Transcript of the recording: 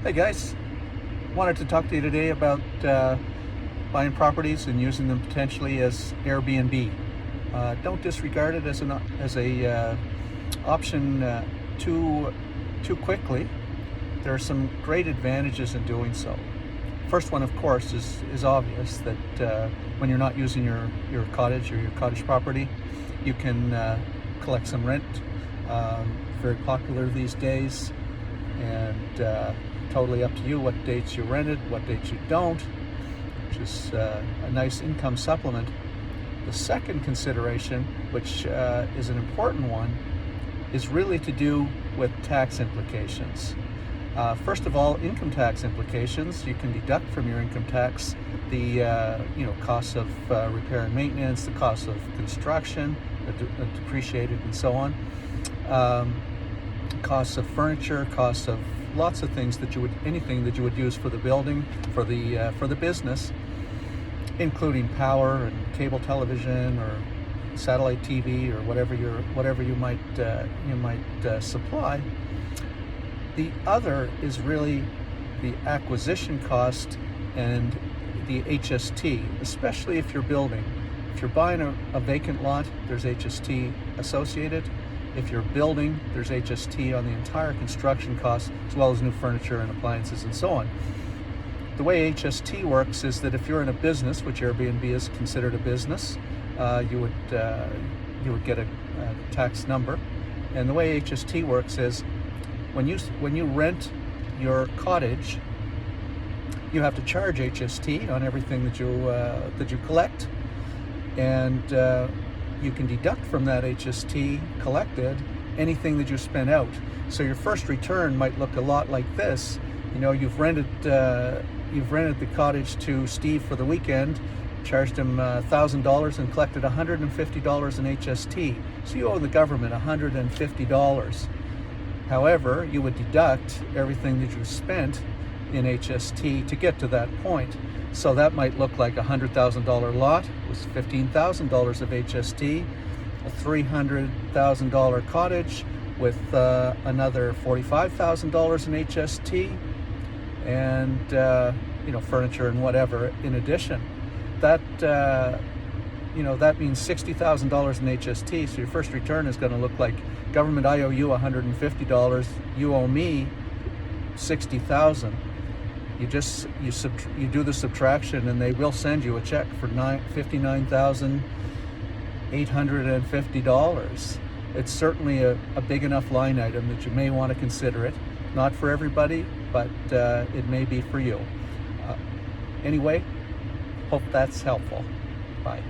Hey guys, wanted to talk to you today about buying properties and using them potentially as Airbnb. Don't disregard it as a option too quickly. There are some great advantages in doing so. First one, of course, is obvious that when you're not using your cottage or your cottage property, you can collect some rent. Very popular these days, and totally up to you what dates you rented, what dates you don't, which is a nice income supplement. The second consideration, which is an important one, is really to do with tax implications. First of all, income tax implications. You can deduct from your income tax the costs of repair and maintenance, the costs of construction, depreciated and so on, costs of furniture, costs of lots of things anything that you would use for the building, for the business, including power and cable television or satellite TV or whatever you might supply. The other is really the acquisition cost and the HST, especially if you're building. If you're buying a vacant lot, there's HST associated. If you're building, there's HST on the entire construction cost, as well as new furniture and appliances and so on. The way HST works is that if you're in a business, which Airbnb is considered a business, you would get a tax number. And the way HST works is when you rent your cottage, you have to charge HST on everything that you collect, and you can deduct from that HST collected anything that you spent out. So your first return might look a lot like this. You've rented the cottage to Steve for the weekend, charged him $1,000 and collected $150 in HST. So you owe the government $150. However, you would deduct everything that you spent in HST to get to that point. So that might look like a $100,000 lot was $15,000 of HST, a $300,000 cottage with another $45,000 in HST, and furniture and whatever in addition. That means $60,000 in HST. So your first return is going to look like, government, I owe you $150. You owe me $60,000. You do the subtraction, and they will send you a check for $59,850. It's certainly a big enough line item that you may want to consider it. Not for everybody, but it may be for you. Anyway, hope that's helpful. Bye.